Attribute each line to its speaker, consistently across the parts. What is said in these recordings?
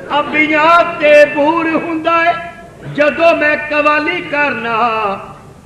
Speaker 1: अबियां ते बूर हुंदा है जदों मैं कवाली करना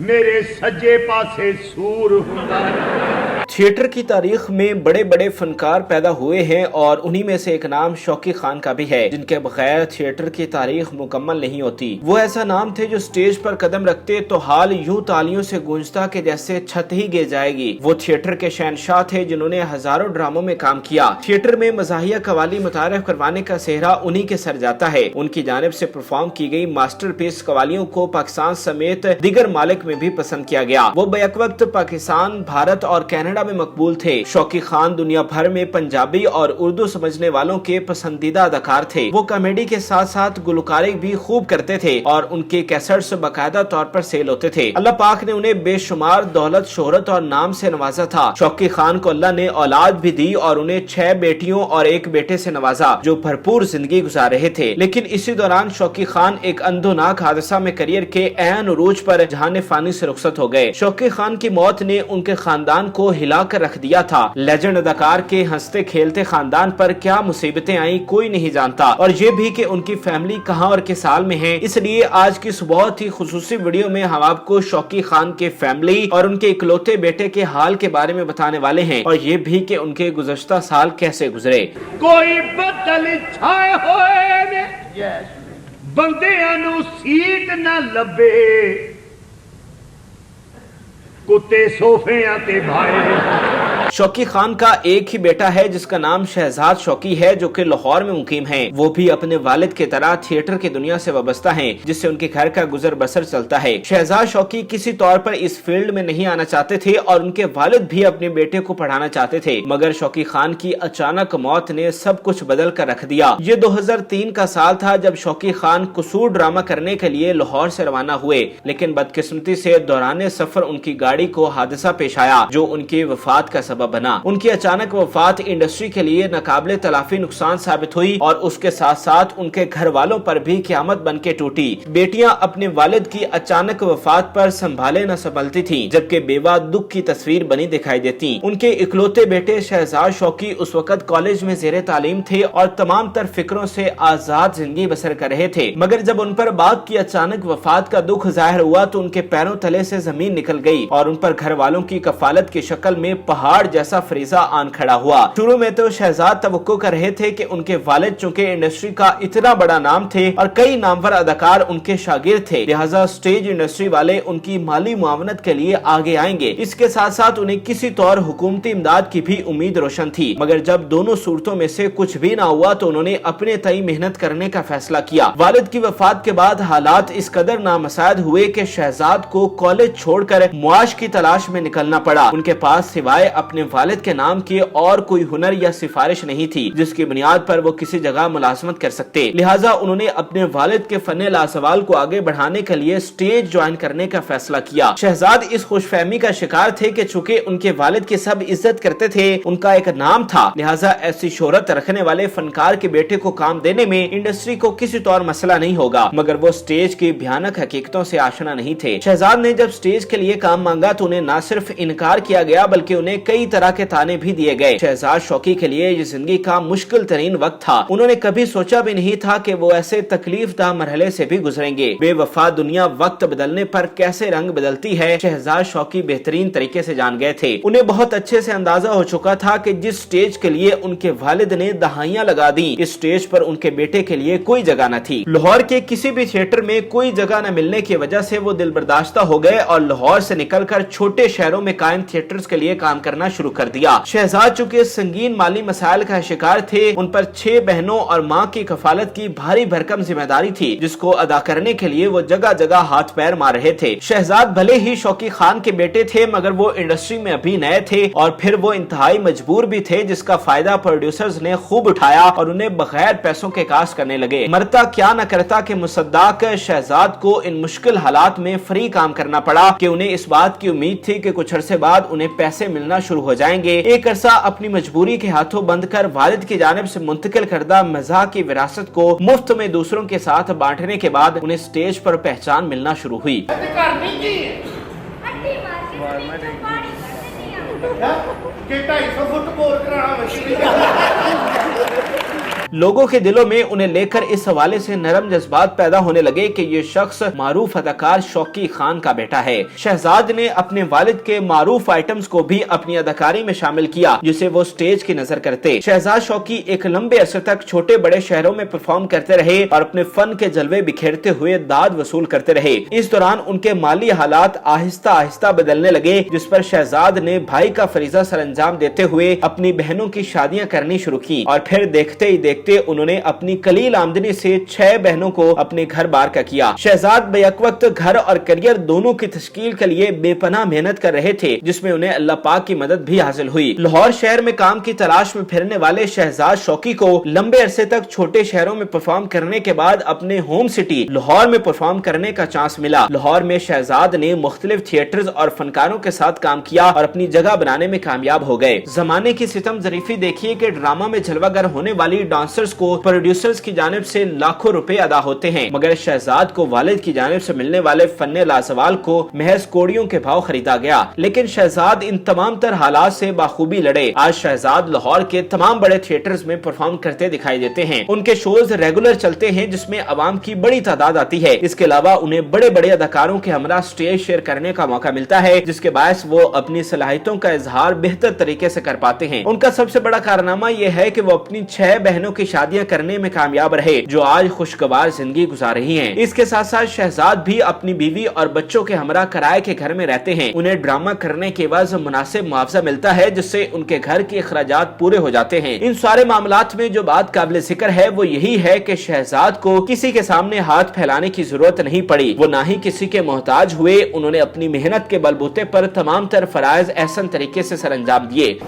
Speaker 1: मेरे सज्जे पासे सूर हुंदा है।
Speaker 2: थिएटर की तारीख में बड़े बड़े फनकार पैदा हुए हैं और उन्हीं में से एक नाम शौकी खान का भी है, जिनके बगैर थिएटर की तारीख मुकम्मल नहीं होती। वो ऐसा नाम थे जो स्टेज पर कदम रखते तो हाल यूं तालियों से गूंजता कि जैसे छत ही गिर जाएगी। वो थिएटर के शहनशाह थे जिन्होंने हजारों ड्रामों में काम किया। थिएटर में मज़ाहिया कवाली मुतारफ करवाने का सेहरा उन्हीं के सर जाता है। उनकी जानिब से परफॉर्म की गई मास्टरपीस कवालियों को पाकिस्तान समेत दीगर मालिक में भी पसंद किया गया। वो बैक वक्त पाकिस्तान, भारत और कैनेडा में मकबूल थे। शौकी खान दुनिया भर में पंजाबी और उर्दू समझने वालों के पसंदीदा अदाकार थे। वो कॉमेडी के साथ साथ गुलकारी भी खूब करते थे और उनके कैसेट्स बाकायदा तौर पर सेल होते थे। अल्लाह पाक ने उन्हें बेशुमार दौलत, शोहरत और नाम से नवाजा था। शौकी खान को अल्लाह ने औलाद भी दी और उन्हें 6 बेटियों और 1 बेटे से नवाजा, जो भरपूर जिंदगी गुजार रहे थे। लेकिन इसी दौरान शौकी खान एक अंधोनाक हादसा में करियर के ऐन उरूज पर जहान फानी से रुखसत हो गए। शौकी खान की मौत ने उनके खानदान को हिला कर रख दिया था। लेजेंड अदाकार के हंसते खेलते खानदान पर क्या मुसीबतें आई कोई नहीं जानता, और ये भी कि उनकी फैमिली कहां और किस हाल में है। इसलिए आज की इस बहुत ही खुसूसी वीडियो में हम आपको शौकी खान के फैमिली और उनके इकलौते बेटे के हाल के बारे में बताने वाले हैं, और ये भी कि उनके गुज़श्ता साल कैसे गुजरे।
Speaker 1: कोई बदल छाए होए ने बंदियां नू सीट ना लबे, कुत्ते सोफे ते भाए।
Speaker 2: शौकी खान का एक ही बेटा है जिसका नाम शहजाद शौकी है, जो कि लाहौर में मुकीम है। वो भी अपने वालिद की तरह थिएटर की दुनिया से वाबस्ता हैं, जिससे उनके घर का गुजर बसर चलता है। शहजाद शौकी किसी तौर पर इस फील्ड में नहीं आना चाहते थे और उनके वालिद भी अपने बेटे को पढ़ाना चाहते थे, मगर शौकी खान की अचानक मौत ने सब कुछ बदल कर रख दिया। ये 2003 का साल था जब शौकी खान कसूर ड्रामा करने के लिए लाहौर से रवाना हुए, लेकिन बदकिस्मती से दौरान सफर उनकी गाड़ी को हादसा पेश आया जो उनकी वफात का सबब बना। उनकी अचानक वफात इंडस्ट्री के लिए नाकाबिले तलाफी नुकसान साबित हुई और उसके साथ साथ उनके घर वालों पर भी क़यामत बन के टूटी। बेटियां अपने वालिद की अचानक वफात पर संभाले न संभलती थीं, जबकि बेवा दुख की तस्वीर बनी दिखाई देती। उनके इकलौते बेटे शहजाद शौकी उस वक्त कॉलेज में ज़ेरे तालीम थे और तमाम तर फिक्रों से आजाद जिंदगी बसर कर रहे थे, मगर जब उन पर बाप की अचानक वफात का दुख जाहिर हुआ तो उनके पैरों तले से जमीन निकल गई और उन पर घर वालों की कफालत की शक्ल में पहाड़ जैसा फरीजा आन खड़ा हुआ। शुरू में तो शहजाद तवक्को कर रहे थे कि उनके वालिद चूंकि इंडस्ट्री का इतना बड़ा नाम थे और कई नामवर अदाकार उनके शागिर्द थे, लिहाजा स्टेज इंडस्ट्री वाले उनकी माली मुआवनत के लिए आगे आएंगे। इसके साथ साथ उन्हें किसी तौर हुकूमती इमदाद की भी उम्मीद रोशन थी, मगर जब दोनों सूरतों में से कुछ भी ना हुआ तो उन्होंने अपने तई मेहनत करने का फैसला किया। वालिद की वफात के बाद हालात इस कदर नामसायद हुए कि शहजाद को कॉलेज छोड़कर मुआश की तलाश में निकलना पड़ा। उनके पास सिवाय अपने वालिद के नाम के और कोई हुनर या सिफारिश नहीं थी जिसकी बुनियाद पर वो किसी जगह मुलाजमत कर सकते। लिहाजा उन्होंने अपने वालिद के फन लासवाल को आगे बढ़ाने के लिए स्टेज ज्वाइन करने का फैसला किया। शहजाद इस खुशफहमी का शिकार थे कि चूंकि उनके वालिद की सब इज्जत करते थे, उनका एक नाम था, लिहाजा ऐसी शोहरत रखने वाले फनकार के बेटे को काम देने में इंडस्ट्री को किसी तौर मसला नहीं होगा। मगर वो स्टेज की भयानक हकीकतों से आशना नहीं थे। शहजाद ने जब स्टेज के लिए काम मांगा तो उन्हें न सिर्फ इनकार किया गया बल्कि उन्हें कई तरह के ताने भी दिए गए। शहजाद शौकी के लिए ये जिंदगी का मुश्किल तरीन वक्त था। उन्होंने कभी सोचा भी नहीं था कि वो ऐसे तकलीफदा मरहले से भी गुजरेंगे। बेवफा दुनिया वक्त बदलने पर कैसे रंग बदलती है, शहजाद शौकी बेहतरीन तरीके से जान गए थे। उन्हें बहुत अच्छे से अंदाजा हो चुका था कि जिस स्टेज के लिए उनके वालिद ने दहाइयां लगा दी, इस स्टेज पर उनके बेटे के लिए कोई जगह न थी। लाहौर के किसी भी थिएटर में कोई जगह न मिलने की वजह से वो दिल बर्दाश्ता हो गए और लाहौर से निकलकर छोटे शहरों में कायम थिएटर्स के लिए काम करना शुरू कर दिया। शहजाद चूंकि संगीन माली मसाइल का शिकार थे, उन पर 6 बहनों और माँ की कफालत की भारी भरकम जिम्मेदारी थी, जिसको अदा करने के लिए वो जगह जगह हाथ पैर मार रहे थे। शहजाद भले ही शौकी खान के बेटे थे, मगर वो इंडस्ट्री में अभी नए थे और फिर वो इंतहाई मजबूर भी थे, जिसका फायदा प्रोड्यूसर्स ने खूब उठाया और उन्हें बगैर पैसों के कास्ट करने लगे। मरता क्या न करता कि मुसद्दाक शहजाद को इन मुश्किल हालात में फ्री काम करना पड़ा कि उन्हें इस बात की उम्मीद थी कि कुछ अरसे बाद उन्हें पैसे मिलना शुरू हो जाएंगे। एक अरसा अपनी मजबूरी के हाथों बंद कर वालिद की जानिब से मुंतकिल करदा मज़ाह की विरासत को मुफ्त में दूसरों के साथ बांटने के बाद उन्हें स्टेज पर पहचान मिलना शुरू हुई। लोगों के दिलों में उन्हें लेकर इस हवाले से नरम जज्बात पैदा होने लगे कि ये शख्स मारूफ अदाकार शौकी खान का बेटा है। शहजाद ने अपने वालिद के मारूफ आइटम्स को भी अपनी अदाकारी में शामिल किया जिसे वो स्टेज की नजर करते। शहजाद शौकी एक लंबे अरसे तक छोटे बड़े शहरों में परफॉर्म करते रहे और अपने फन के जलवे बिखेरते हुए दाद वसूल करते रहे। इस दौरान उनके माली हालात आहिस्ता आहिस्ता बदलने लगे, जिस पर शहजाद ने भाई का फरीजा सरअंजाम देते हुए अपनी बहनों की शादियां करनी शुरू की और फिर देखते ही देखते उन्होंने अपनी कलील आमदनी से 6 बहनों को अपने घर बार का किया। शहजाद बेक वक्त घर और करियर दोनों की तश्कील के लिए बेपनाह मेहनत कर रहे थे, जिसमें उन्हें अल्लाह पाक की मदद भी हासिल हुई। लाहौर शहर में काम की तलाश में फिरने वाले शहजाद शौकी को लंबे अरसे तक छोटे शहरों में परफॉर्म करने के बाद अपने होम सिटी लाहौर में परफॉर्म करने का चांस मिला। लाहौर में शहजाद ने मुख्तलिफ थिएटर्स और फनकारों के साथ काम किया और अपनी जगह बनाने में कामयाब हो गए। जमाने की सितम ज़रीफी देखिए कि ड्रामा में जलवागर होने वाली डांसर्स को प्रोड्यूसर्स की जानिब से लाखों रुपए अदा होते हैं, मगर शहजाद को वालिद की जानिब से मिलने वाले फन्ने लाजवाल को महज कोड़ियों के भाव खरीदा गया। लेकिन शहजाद इन तमाम तर हालात से बाखूबी लड़े। आज शहजाद लाहौर के तमाम बड़े थिएटर्स में परफॉर्म करते दिखाई देते हैं। उनके शोज रेगुलर चलते हैं जिसमें अवाम की बड़ी तादाद आती है। इसके अलावा उन्हें बड़े बड़े अदाकारों के हमरा स्टेज शेयर करने का मौका मिलता है, जिसके बायस वो अपनी सलाहियतों का इजहार बेहतर तरीके से कर पाते हैं। उनका सबसे बड़ा कारनामा यह है कि वो अपनी 6 बहनों की शादियां करने में कामयाब रहे, जो आज खुशगवार जिंदगी गुजार रही हैं। इसके साथ साथ शहजाद भी अपनी बीवी और बच्चों के हमरा किराए के घर में रहते हैं। उन्हें ड्रामा करने के बाद मुनासिब मुआवजा मिलता है, जिससे उनके घर के अखराजात पूरे हो जाते हैं। इन सारे मामलात में जो बात काबिल जिक्र है वो यही है कि शहजाद को किसी के सामने हाथ फैलाने की जरूरत नहीं पड़ी। वो ना ही किसी के मोहताज हुए। उन्होंने अपनी मेहनत के बलबूते पर तमाम तर फराइज एहसन तरीके से सरअंजाम दिए।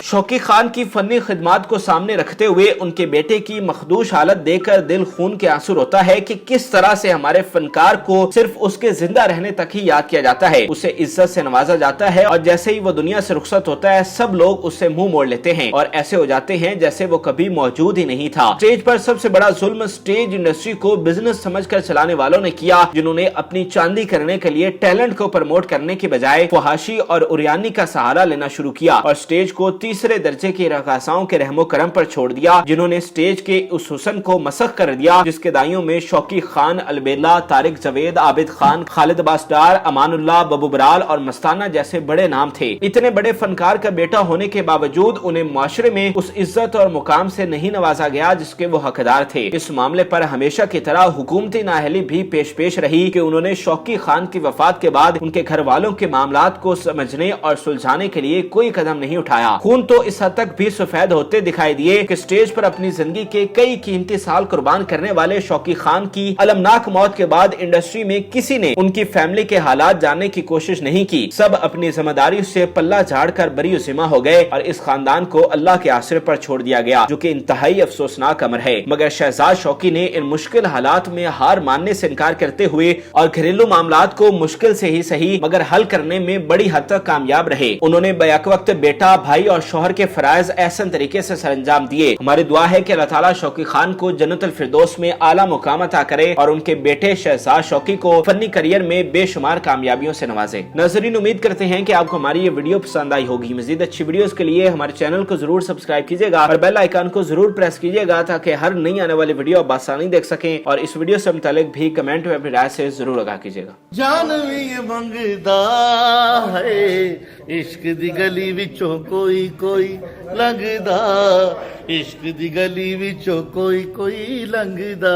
Speaker 2: शौकी खान की फनी खिदमात को सामने रखते हुए उनके बेटे की मखदूश हालत देखकर दिल खून के आंसू रोता है कि किस तरह से हमारे फनकार को सिर्फ उसके जिंदा रहने तक ही याद किया जाता है, उसे इज्जत से नवाजा जाता है और जैसे ही वो दुनिया से रुखसत होता है सब लोग उससे मुंह मोड़ लेते हैं और ऐसे हो जाते हैं जैसे वो कभी मौजूद ही नहीं था। स्टेज पर सबसे बड़ा जुल्म स्टेज इंडस्ट्री को बिजनेस समझकर चलाने वालों ने किया, जिन्होंने अपनी चांदी करने के लिए टैलेंट को प्रमोट करने की बजाय फहाशी और उरियानी का सहारा लेना शुरू किया और स्टेज को तीसरे दर्जे की रकासाओं के रहमो करम पर छोड़ दिया, जिन्होंने स्टेज के उस हुस्न को मसख कर दिया जिसके दाइयों में शौकी खान, अलबेला, तारिक जवेद, आबिद खान, खालिद बास्टार, अमानुल्लाह, बबू बराल और मस्ताना जैसे बड़े नाम थे। इतने बड़े फनकार का बेटा होने के बावजूद उन्हें माशरे में उस इज्जत और मुकाम से नहीं नवाजा गया जिसके वो हकदार थे। इस मामले पर हमेशा की तरह हुकूमती नाअहली भी पेश रही कि उन्होंने शौकी खान की वफात के बाद उनके घर वालों के मामलात को समझने और सुलझाने के लिए कोई कदम नहीं उठाया। खून तो इस हद तक भी सफेद होते दिखाई दिए कि स्टेज पर अपनी जिंदगी के कई कीमती साल कुर्बान करने वाले शौकी खान की अलमनाक मौत के बाद इंडस्ट्री में किसी ने उनकी फैमिली के हालात जानने की कोशिश नहीं की। सब अपनी जिम्मेदारी से पल्ला झाड़कर बरी जिम्मा हो गए और इस खानदान को अल्लाह के आसरे पर छोड़ दिया गया, जो कि इंतहाई अफसोसनाक अमर है। मगर शहजाद शौकी ने इन मुश्किल हालात में हार मानने से इनकार करते हुए और घरेलू मामलात को मुश्किल से ही सही मगर हल करने में बड़ी हद तक कामयाब रहे। उन्होंने बैक वक्त बेटा, भाई और शौहर के फराइज एहसन तरीके से सरअंजाम दिए। हमारी दुआ है कि अल्लाह ताला शौकी खान को जन्नतुल फिरदौस में आला मुकाम अता करे और उनके बेटे शहजाद शौकी को फनी करियर में बेशुमार कामयाबियों से नवाजे। नाज़रीन, उम्मीद करते हैं कि आपको हमारी ये वीडियो पसंद आई होगी। मजीद अच्छी वीडियोस के लिए हमारे चैनल को जरूर सब्सक्राइब कीजिएगा और बेल आइकन को जरूर प्रेस कीजिएगा ताकि हर नई आने वाली वीडियो आप आसानी देख सकें। और इस वीडियो से मुतालिक भी कमेंट में अपनी राय से जरूर आगाह कीजिएगा।
Speaker 3: जान भी मंगदा है इश्क दी गली विचों कोई कोई लंघदा, इश्क दी गली विचों कोई कोई लंघदा।